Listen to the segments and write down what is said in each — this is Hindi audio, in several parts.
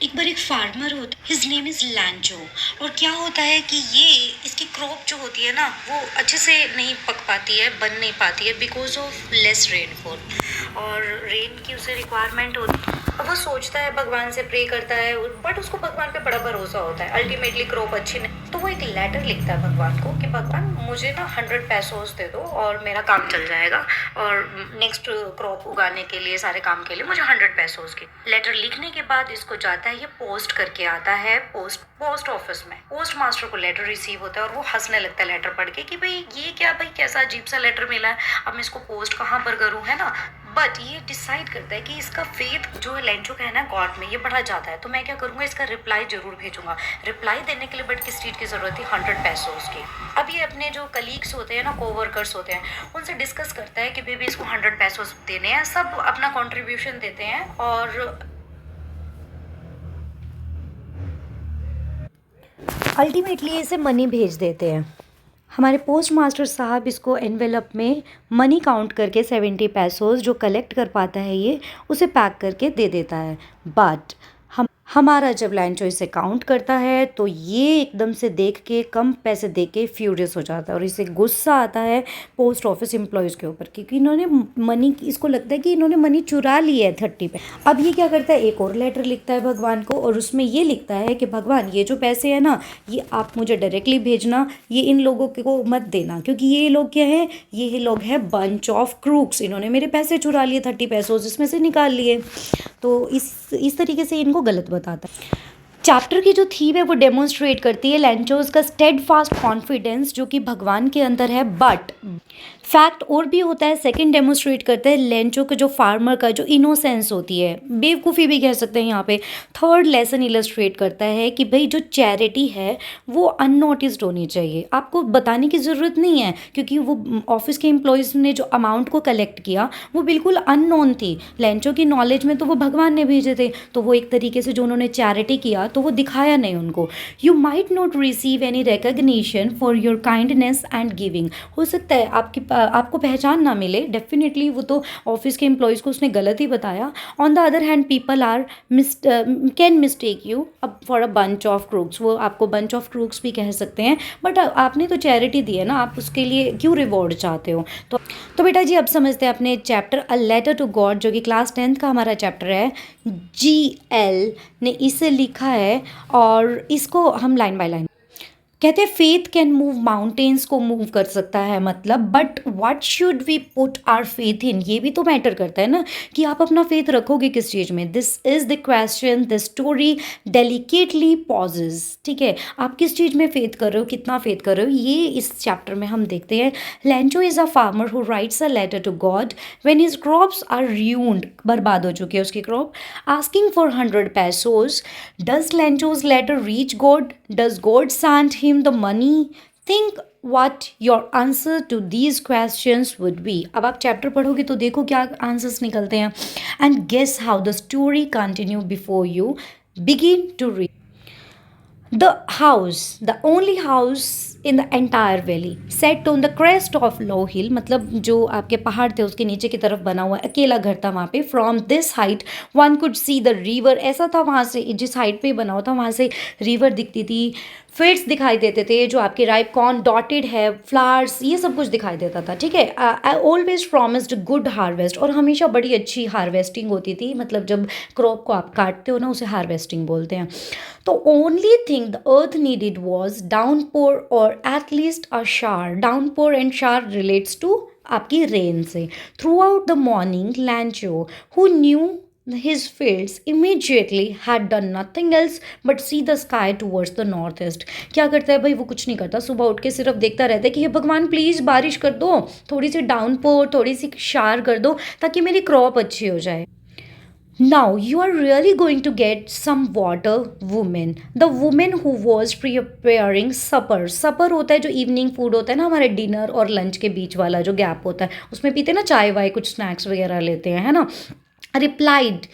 एक बार एक फार्मर होता, हिज नेम इज लैंचो। और क्या होता है कि ये इसकी क्रॉप जो होती है ना वो अच्छे से नहीं पक पाती है, बन नहीं पाती है बिकॉज ऑफ लेस रेनफॉल, और रेन की उसे रिक्वायरमेंट होती है। अब वो सोचता है, भगवान से प्रे करता है, बट उसको भगवान पे बड़ा भरोसा होता है, अल्टीमेटली क्रॉप अच्छी नहीं। तो वो एक लेटर लिखता है भगवान को कि भगवान मुझे ना 100 पैसोस दे दो और मेरा काम चल जाएगा, और नेक्स्ट क्रॉप उगाने के लिए, सारे काम के लिए मुझे 100 पैसोस की। लेटर लिखने के बाद इसको जाता है, ये पोस्ट करके आता है पोस्ट ऑफिस में। पोस्ट मास्टर को लेटर रिसीव होता है और वो हंसने लगता है लेटर पढ़ के कि भाई ये क्या, भाई कैसा अजीब सा लेटर मिला है, अब मैं इसको पोस्ट कहाँ पर करूँ, है ना। बट ये डिसाइड करता है कि इसका फेथ जो है लेंचो का है ना गॉड में, ये बढ़ा जाता है, तो मैं क्या करूँगा, इसका रिप्लाई जरूर भेजूंगा। रिप्लाई देने के लिए बट किस चीज़ की ज़रूरत थी, 100 पैसोस की। अब ये अपने जो कलीग्स होते हैं ना, कोवर्कर्स होते हैं, उनसे डिस्कस करता है कि बेबी इसको 100 पैसोस देने हैं। सब अपना कॉन्ट्रीब्यूशन देते हैं और अल्टीमेटली इसे मनी भेज देते हैं। हमारे पोस्ट मास्टर साहब इसको एनवेलप में मनी काउंट करके 70 पैसोस जो कलेक्ट कर पाता है ये, उसे पैक करके दे देता है। बट हमारा जब लैंचो इसे काउंट करता है तो ये एकदम से देख के, कम पैसे दे के फ्यूरियस हो जाता है और इसे गुस्सा आता है पोस्ट ऑफिस एम्प्लॉयज़ के ऊपर, क्योंकि इन्होंने मनी, इसको लगता है कि इन्होंने मनी चुरा ली है 30 पे। अब ये क्या करता है, एक और लेटर लिखता है भगवान को, और उसमें ये लिखता है कि भगवान ये जो पैसे हैं ना, ये आप मुझे डायरेक्टली भेजना, ये इन लोगों को मत देना, क्योंकि ये लोग क्या है, ये लोग हैं बंच ऑफ क्रूक्स, इन्होंने मेरे पैसे चुरा लिए 30 पैसों जिसमें से निकाल लिए। तो इस तरीके से इनको गलत बताता है। चैप्टर की जो थीम है वो डेमोन्स्ट्रेट करती है लेंचोज का स्टेड फास्ट कॉन्फिडेंस जो कि भगवान के अंदर है। बट फैक्ट और भी होता है, सेकंड डेमोन्स्ट्रेट करता है लेंचो का जो फार्मर का जो इनोसेंस होती है, बेवकूफ़ी भी कह सकते हैं यहाँ पे। थर्ड लेसन इलस्ट्रेट करता है कि भाई जो चैरिटी है वो अननोटिस्ड होनी चाहिए, आपको बताने की ज़रूरत नहीं है, क्योंकि वो ऑफिस के एम्प्लॉयज़ ने जो अमाउंट को कलेक्ट किया वो बिल्कुल अननोन थी लेंचो की नॉलेज में, तो वो भगवान ने भेजे थे, तो वो एक तरीके से जो उन्होंने चैरिटी किया तो वो दिखाया नहीं उनको। You might not receive any recognition for your kindness and giving. हो सकता है आपको पहचान ना मिले, डेफिनेटली वो तो ऑफिस के एम्प्लॉयज़ को उसने गलत ही बताया। On the other hand people are can mistake you अब for a bunch of crooks, वो आपको बंच ऑफ क्रूक्स भी कह सकते हैं, बट आपने तो चैरिटी दी है ना, आप उसके लिए क्यों रिवॉर्ड चाहते हो। तो बेटा जी अब समझते हैं अपने chapter a letter to God, जो कि क्लास 10th का हमारा चैप्टर है। GL ने इसे लिखा है और इसको हम लाइन बाय लाइन कहते हैं। फेथ कैन मूव माउंटेन्स को मूव कर सकता है, मतलब but what should we put our faith in, ये भी तो मैटर करता है ना कि आप अपना फेथ रखोगे किस चीज़ में। This is the question the story delicately poses. ठीक है, आप किस चीज़ में फेथ कर रहे हो, कितना फेथ कर रहे हो, ये इस चैप्टर में हम देखते हैं। Lencho is a farmer who writes a letter to God when his crops are ruined, बर्बाद हो चुकी है उसकी crop, asking for 100 pesos. Does Lencho's letter reach God, does God send him the money? Think what your answer to these questions would be. अब आप चैप्टर पढ़ोगे तो देखो क्या आंसर्स निकलते हैं, and guess how the story continue before you begin to read. The house, the only house in the entire valley, set on the crest of low hill, मतलब जो आपके पहाड़ थे उसके नीचे की तरफ बना हुआ अकेला घर था वहाँ पे। From this height one could see the river, ऐसा था वहाँ से जिस हाइट पे बना हुआ था वहाँ से रिवर दिखती थी, फील्ड्स दिखाई देते थे जो आपके राइप कॉर्न डॉटेड है, फ्लावर्स, ये सब कुछ दिखाई देता था। ठीक है, I always promised good harvest, और हमेशा बड़ी अच्छी हार्वेस्टिंग होती थी, मतलब जब क्रॉप को आप काटते हो ना उसे हार्वेस्टिंग बोलते हैं। तो only thing the earth needed was downpour और एट लीस्ट अ शार। डाउनपोर एंड शार रिलेट्स टू आपकी रेन से। Through out the morning लैंचो who knew his fields immediately had done nothing else but see the sky towards the northeast। क्या करता है भाई, वो कुछ नहीं करता, सुबह उठ के सिर्फ देखता रहता है कि हे भगवान प्लीज़ बारिश कर दो, थोड़ी सी डाउनपोर, थोड़ी सी शार कर दो ताकि मेरी क्रॉप अच्छी हो जाए। Now you are really going to get some water woman, the woman who was preparing supper। supper होता है जो इवनिंग फूड होता है ना, हमारे डिनर और लंच के बीच वाला जो गैप होता है, उसमें पीते हैं ना चाय वाय, कुछ स्नैक्स वगैरह लेते हैं, है ना। Replied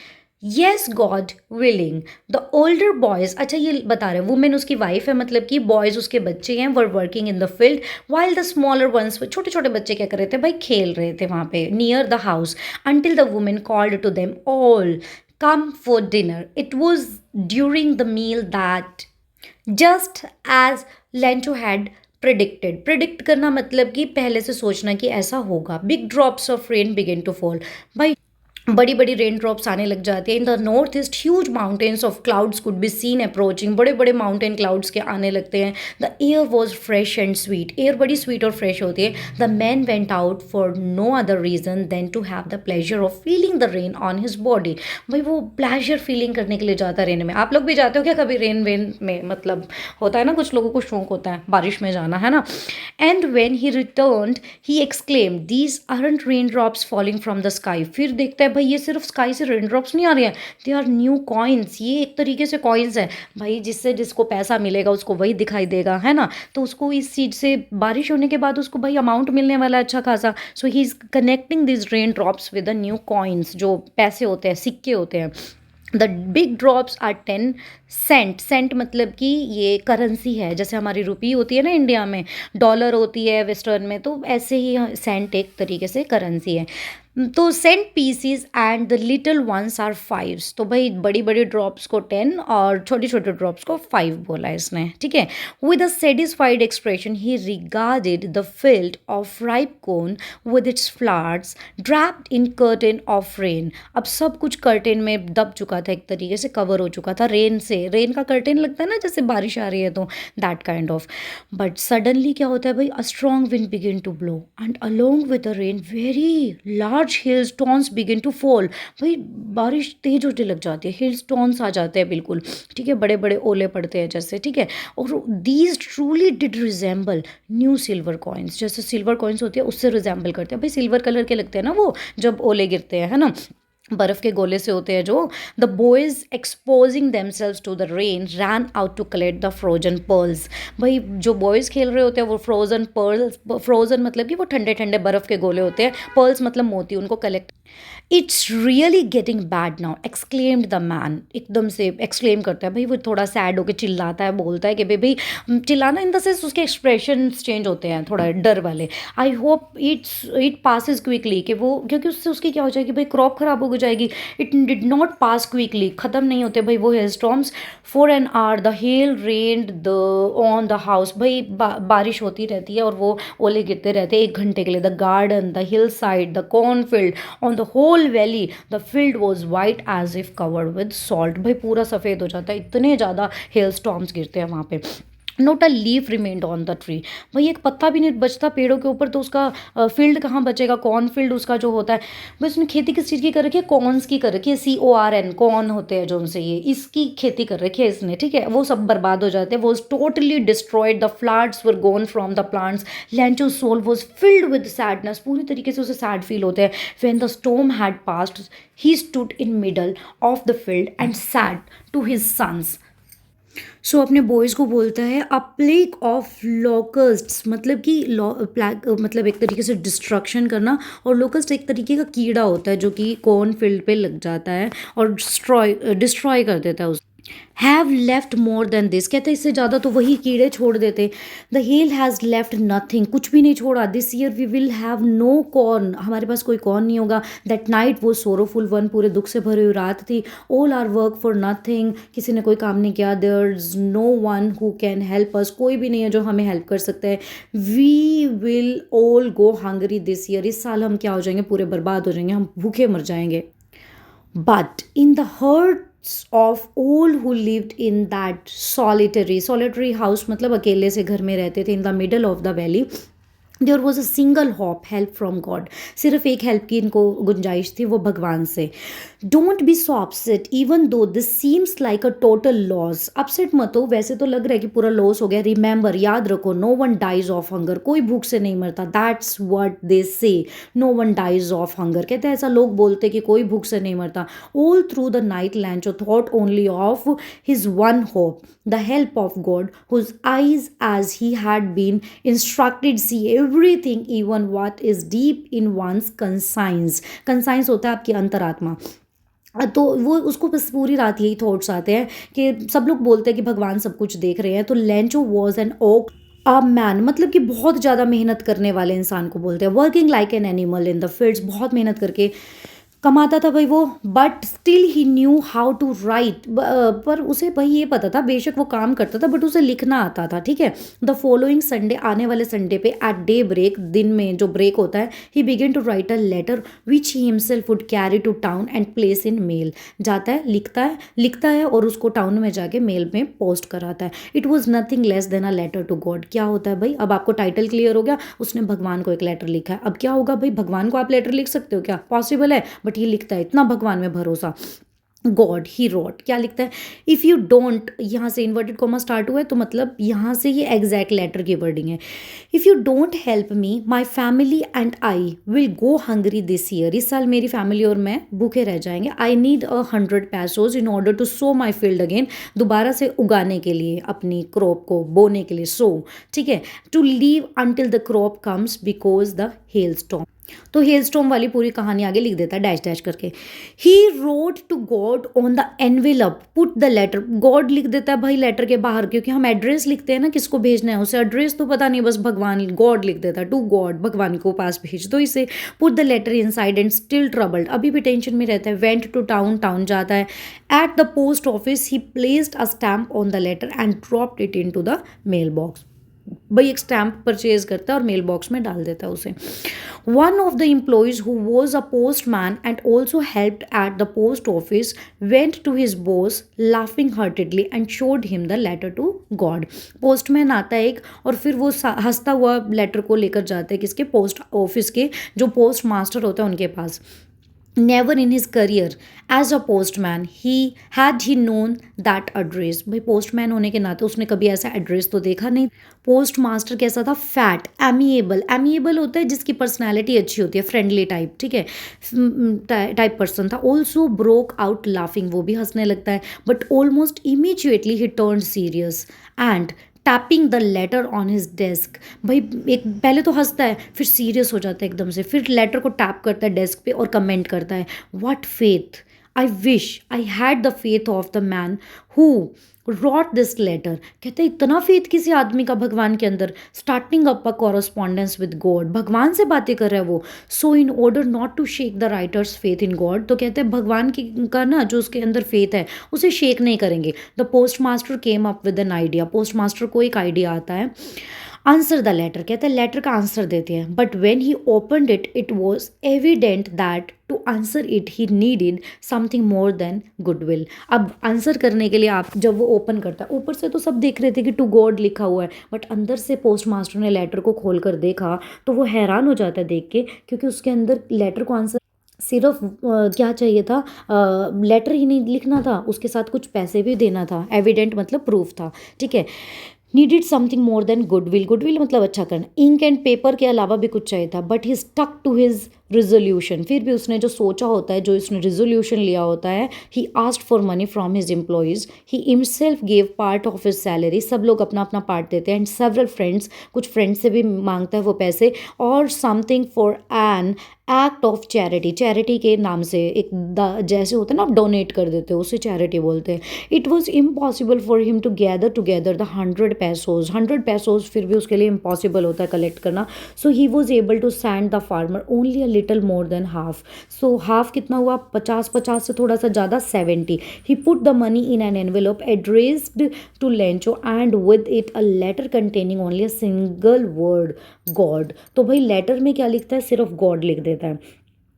yes God willing. The older boys, अच्छा ये बता रहे हैं वुमेन उसकी वाइफ है, मतलब कि बॉयज उसके बच्चे हैं, were working in the field while the smaller once, छोटे छोटे बच्चे क्या कर रहे थे भाई, खेल रहे थे वहाँ पे near the house. Until the women called to them all come for dinner. It was during the meal that just as Lento had predicted. Predict करना मतलब कि पहले से सोचना कि ऐसा होगा. Big drops of rain begin to fall. भाई बड़ी बड़ी रेन ड्रॉप्स आने लग जाती है. In the north east huge mountains of clouds could be seen approaching. बड़े बड़े माउंटेन क्लाउड्स के आने लगते हैं. The air was fresh and sweet. Air बड़ी स्वीट और फ्रेश होती है. The man went out for no other reason than to have the pleasure of feeling the rain on his body. भाई वो प्लेजर फीलिंग करने के लिए जाता है रेन में. आप लोग भी जाते हो क्या कभी रेन वेन में? मतलब होता है ना, कुछ लोगों को शौक होता है बारिश में जाना, है ना. And when he returned he exclaimed, these aren't rain drops falling from the sky. फिर देखता है भाई ये सिर्फ स्काई से रेन ड्रॉप्स नहीं आ रहे हैं, दे आर न्यू कॉइन्स. ये एक तरीके से कॉइन्स है भाई, जिससे जिसको पैसा मिलेगा उसको वही दिखाई देगा, है ना. तो उसको इस चीज़ से बारिश होने के बाद उसको भाई अमाउंट मिलने वाला है अच्छा खासा. So he is connecting this rain drops with the new coins, जो पैसे होते हैं, सिक्के होते हैं. The big drops are 10 cent. Cent मतलब कि ये करेंसी है, जैसे हमारी रुपी होती है ना इंडिया में, डॉलर होती है वेस्टर्न में, तो ऐसे ही सेंट एक तरीके से करेंसी है. तो cent pieces and the little ones are 5. तो भाई बड़ी बड़ी ड्रॉप्स को 10 और छोटी छोटी ड्रॉप्स को 5 बोला इसने, ठीक है. With a satisfied expression he regarded the field of ripe cone with its flowers draped in curtain of rain. अब सब कुछ कर्टेन में दब चुका था, एक तरीके से कवर हो चुका था रेन से. रेन का कर्टेन लगता है ना जैसे बारिश आ रही है, तो that kind of. But suddenly क्या होता है भाई, a strong wind begin to blow and along with the rain very large hailstones begin to fall. भाई बारिश तेज होने लग जाती है, hailstones आ जाते हैं बिल्कुल, ठीक है, बड़े बड़े ओले पड़ते हैं जैसे, ठीक है. और these truly did resemble new silver coins. जैसे सिल्वर कॉइन्स होती है उससे रिजेंबल करते हैं भाई, सिल्वर कलर के लगते हैं ना वो जब ओले गिरते हैं, है ना, बर्फ़ के गोले से होते हैं जो. The boys exposing themselves to the rain ran out to collect the frozen pearls. भाई जो बॉयज़ खेल रहे होते हैं वो फ्रोजन पर्ल्स, फ्रोजन मतलब कि वो ठंडे ठंडे बर्फ़ के गोले होते हैं, पर्ल्स मतलब मोती, उनको collect. It's really getting bad now exclaimed the man. एकदम से एक्सक्लेम करता है भाई, वो थोड़ा सैड होकर चिल्लाता है, बोलता है कि भाई चिल्लाना इन द सेंस उसके एक्सप्रेशन चेंज होते हैं थोड़ा डर वाले. I hope it passes quickly, कि वो क्योंकि उससे उसकी क्या हो जाएगी भाई, क्रॉप खराब हो जाएगी. It did not pass quickly, ख़त्म नहीं होते भाई वो hello storms. For an hour the hell rained the on the house. भाई बारिश होती रहती है और वो ओले गिरते रहते हैं 1 घंटे के लिए. The garden, the hillside, the cornfield, on the whole valley the field was white as if covered with salt. भाई पूरा सफ़ेद हो जाता है, इतने ज़्यादा हेल स्टॉर्म्स गिरते हैं वहाँ पे. Note a leaf remained on the tree. भाई एक पत्ता भी नहीं बचता पेड़ों के ऊपर, तो उसका फील्ड कहाँ बचेगा, कॉर्न फील्ड उसका जो होता है. बस उसने खेती किस चीज़ की कर रखी है, कॉर्न्स की कर रखी है, CORN, कॉर्न होते हैं जो उनसे, ये इसकी खेती कर रखी है इसने, ठीक है. वो सब बर्बाद हो जाते हैं. वो totally destroyed. The flowers were gone from the plants. Lencho's soul was filled with sadness. पूरी तरीके से उसे सैड फील होते हैं. When the storm had passed he stood in middle of the field and said to his sons. So अपने बॉयज़ को बोलता है, अ प्लेग ऑफ लोकस्ट्स मतलब कि प्लैग मतलब एक तरीके से डिस्ट्रक्शन करना. और लोकस्ट एक तरीके का कीड़ा होता है जो कि कॉर्न फील्ड पे लग जाता है और डिस्ट्रॉय कर देता है. Have left more than this, कहते हैं इससे ज़्यादा तो वही कीड़े छोड़ देते. The hail has left nothing, कुछ भी नहीं छोड़ा. This year we will have no corn, हमारे पास कोई कॉर्न नहीं होगा. That night was sorrowful one, पूरे दुख से भरी हुई रात थी. All our work for nothing, किसी ने कोई काम नहीं किया. There is no one who can help us, कोई भी नहीं है जो हमें हेल्प कर सकता है. We will all go hungry this year, इस साल हम क्या हो जाएंगे, पूरे बर्बाद हो जाएंगे, हम भूखे मर जाएंगे. But in the hearts of all who lived in that solitary house, मतलब अकेले से घर में रहते थे, in the middle of the valley, there was a single hope, help from God. सिर्फ एक हेल्प की इनको गुंजाइश थी, वो भगवान से. Don't be so upset even though this seems like a total loss. Upset मत हो, वैसे तो लग रहा है कि पूरा लॉस हो गया. रिमेंबर, याद रखो, no one dies of hunger, कोई भूख से नहीं मरता. That's what they say, no one dies of hunger. कहते हैं ऐसा लोग बोलते कि कोई भूख से नहीं मरता. All through the night Lencho thought only of his one hope, the help of God, whose eyes as he had been instructed see everything, even what is deep in one's conscience. conscience होता है आपकी अंतरात्मा. तो वो उसको बस पूरी रात यही थॉट्स आते हैं कि सब लोग बोलते हैं कि भगवान सब कुछ देख रहे हैं. तो Lencho was an ox a man, मतलब कि बहुत ज़्यादा मेहनत करने वाले इंसान को बोलते हैं. Working like an animal in the fields, बहुत मेहनत करके कमाता था भाई वो, but still he knew how to write. पर उसे भाई ये पता था, बेशक वो काम करता था बट उसे लिखना आता था, ठीक है। द फॉलोइंग संडे, आने वाले संडे पे एट डे ब्रेक, दिन में जो ब्रेक होता है, he began to write a letter which he himself would carry to town and place in mail. जाता है, लिखता है और उसको टाउन में जाके मेल में पोस्ट कराता है। It was nothing less than a letter to God. क्या होता है भाई, अब आपको टाइटल क्लियर हो गया, उसने भगवान को एक लेटर लिखा है। अब क्या होगा भाई, भगवान को आप लेटर लिख सकते हो क्या, पॉसिबल है? बट ये लिखता है, इतना भगवान में भरोसा। गॉड ही रोट, क्या लिखता है, इफ़ यू डोंट, यहाँ से इन्वर्टेड कॉमा स्टार्ट हुआ है तो मतलब यहाँ से ये एग्जैक्ट लेटर की वर्डिंग है। If you don't help me my family and I will go hungry this year. इस साल मेरी फैमिली और मैं भूखे रह जाएंगे। I need 100 pesos in order to sow my field again, दोबारा से उगाने के लिए, अपनी क्रॉप को बोने के लिए, सो, ठीक है। To live until the crop comes because the hail storm. तो हेल स्टॉर्म वाली पूरी कहानी आगे लिख देता है डैश डैश करके। He wrote to God on the envelope put the letter. God लिख देता है भाई लेटर के बाहर, क्योंकि हम एड्रेस लिखते हैं ना, किसको भेजना है उसे एड्रेस तो पता नहीं, बस भगवान, गॉड लिख देता है, टू गॉड, भगवान को पास भेज दो इसे। Put the letter inside and still troubled, अभी भी टेंशन में रहता है। वेंट टू टाउन, टाउन जाता है। At the post office he placed a stamp on the letter and dropped it into the mail box. भाई एक स्टैम्प परचेज करता है और मेल बॉक्स में डाल देता है उसे। One of the employees who was a postman and also helped at the post office went to his boss laughing heartedly and showed him the letter to God. Postman आता है एक, और फिर वो हंसता हुआ लेटर को लेकर जाता है किसके, पोस्ट ऑफिस के जो पोस्ट मास्टर होता है उनके पास। Never in his career as a postman he had he known that address। भाई पोस्टमैन होने के नाते उसने कभी ऐसा एड्रेस तो देखा नहीं। पोस्ट मास्टर कैसा था, फैट, एमिएबल, एमिएबल होता है जिसकी पर्सनैलिटी अच्छी होती है, फ्रेंडली टाइप, ठीक है, टाइप पर्सन था। ऑल्सो ब्रोक आउट लाफिंग, वो भी हंसने लगता है। But almost immediately he turn serious and tapping the later on his desk. भाई एक पहले तो हंसता है, फिर सीरियस हो जाता है एकदम से, फिर लेटर को टैप करता है डेस्क पे और कमेंट करता है, what faith, I wish I had the faith of the man who wrote this letter. कहते हैं इतना फेथ किसी आदमी का भगवान के अंदर, starting up a correspondence with God, भगवान से बातें कर रहा है वो। So in order not to shake the writer's faith in God, तो कहते हैं भगवान की का ना जो उसके अंदर फेथ है उसे शेक नहीं करेंगे। The post master came up with an idea, post master को एक आइडिया आता है। आंसर द लेटर, कहते हैं लेटर का आंसर देते हैं। But when he opened it it was evident that to answer it he needed something more than goodwill. अब आंसर करने के लिए आप जब वो ओपन करता है, ऊपर से तो सब देख रहे थे कि टू गॉड लिखा हुआ है, बट अंदर से पोस्ट मास्टर ने लेटर को खोल कर देखा तो वो हैरान हो जाता है देख के, क्योंकि उसके अंदर लेटर को आंसर सिर्फ क्या चाहिए था, लेटर ही नहीं लिखना था, उसके साथ कुछ पैसे भी देना था। एविडेंट मतलब प्रूफ था, ठीक है। Needed something more than goodwill, goodwill मतलब अच्छा करना। इंक एंड पेपर के अलावा भी कुछ चाहिए था। But he stuck to his resolution, फिर भी उसने जो सोचा होता है, जो इसने रिजोल्यूशन लिया होता है, he asked for money from his employees, he himself gave part of his salary, सब लोग अपना अपना पार्ट देते हैं, एंड सेवरल फ्रेंड्स, कुछ फ्रेंड्स से भी मांगता है वो पैसे, और something for an act of charity, charity के नाम से एक जैसे होता है ना, आप डोनेट कर देते हो, उसे चैरिटी बोलते हैं। It was impossible for him to gather together the 100 pesos, 100 pesos फिर भी उसके लिए इम्पॉसिबल होता है कलेक्ट करना। So he was able to send the farmer only a little more than half. So half कितना हुआ, 50 से थोड़ा सा ज़्यादा, 70। He put the money in an envelope addressed to Lencho and with it a letter containing only a single word God. तो भाई लेटर में क्या लिखता है, सिर्फ गॉड लिख देता है।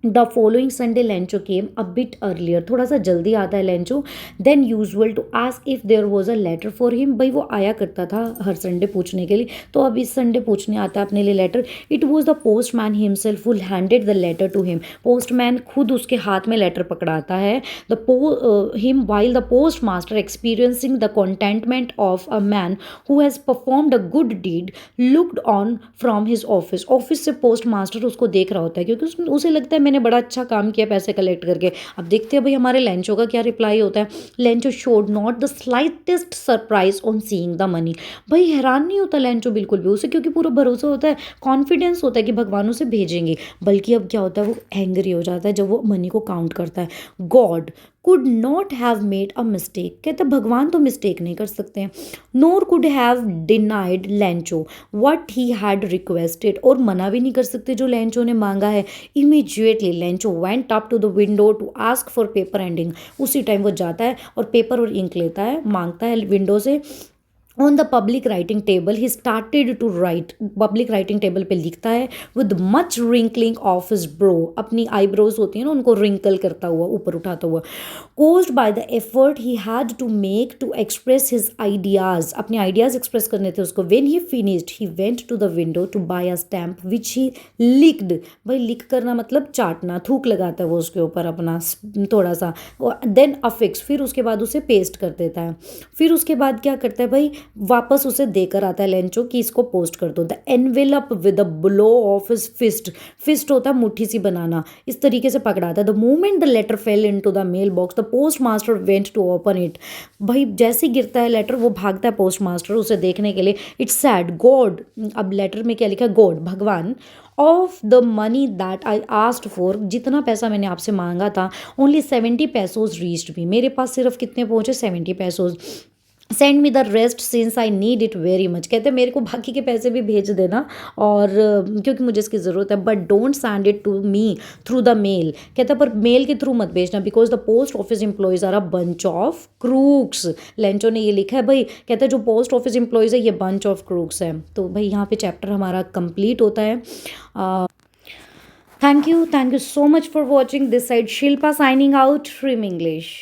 The following Sunday Lencho came a bit earlier, थोड़ा सा जल्दी आता है Lencho than usual to ask if there was a letter for him. भाई वो आया करता था हर संडे पूछने के लिए, तो अब इस संडे पूछने आता है अपने लिए letter. It was the postman himself who handed the letter to him, postman खुद उसके हाथ में लेटर पकड़ाता है। The him while the postmaster experiencing the contentment of a man who has performed a good deed looked on from his office, office से पोस्ट मास्टर उसको देख रहा होता है, क्योंकि उसे लगता है मैंने बड़ा अच्छा काम किया पैसे कलेक्ट करके। अब देखते हैं भाई हमारे लेंचो का क्या रिप्लाई होता है। Lencho showed not the slightest surprise on seeing the money, भाई हैरान नहीं होता लेंचो बिल्कुल भी उसे, क्योंकि पूरा भरोसा होता है, कॉन्फिडेंस होता है कि भगवान उसे भेजेंगे। बल्कि अब क्या होता है, वो एंग्री हो जाता है जब वो मनी को काउंट करता है। God could not have made a mistake, कहते भगवान तो मिस्टेक नहीं कर सकते हैं। Nor could have denied Lencho what he had requested, और मना भी नहीं कर सकते जो लेंचो ने मांगा है। Immediately Lencho went up to the window to ask for paper and ink, उसी टाइम वो जाता है और पेपर और इंक लेता है, मांगता है विंडो से। On the public writing table he started to write, public writing table पे लिखता है with much wrinkling of his brow, अपनी आईब्रोज होती है ना उनको रिंकल करता हुआ, ऊपर उठाता हुआ। Caused by the effort he had to make to express his ideas, अपने आइडियाज एक्सप्रेस करने थे उसको। When he finished he went to the window to buy a stamp which he licked, भाई लिक करना मतलब चाटना, थूक लगाता है वो उसके ऊपर अपना थोड़ा सा। देन अफिक्स, फिर उसके बाद उसे पेस्ट कर देता है। फिर उसके बाद क्या करता है भाई, वापस उसे देकर आता है लेंचो कि इसको पोस्ट कर दो। The envelope with a blow of his fist, fist होता है मुट्ठी सी बनाना, इस तरीके से पकड़ाता है। The moment the letter fell into the mail box the postmaster went to open it, भाई जैसे ही गिरता है लेटर वो भागता है पोस्ट मास्टर उसे देखने के लिए। इट्स सैड गॉड, अब लेटर में क्या लिखा है, गॉड भगवान, of the money that I asked for, जितना पैसा मैंने आपसे मांगा था, ओनली 70 पैसोज रीच्ड मी, मेरे पास सिर्फ कितने पहुंचे, 70 पैसोज। Send me the rest since I need it very much, कहते हैं मेरे को बाकी के पैसे भी भेज देना और क्योंकि मुझे इसकी ज़रूरत है। But don't send it to me through the mail, कहता है पर मेल के थ्रू मत भेजना, because the post office employees are a bunch of crooks, Lencho ने ये लिखा है भाई, कहता है जो पोस्ट ऑफिस एम्प्लॉयज़ है ये बंच ऑफ क्रूक्स है। तो भाई यहाँ पे चैप्टर हमारा कंप्लीट होता है। Thank you so much for watching this side, Shilpa signing out from English.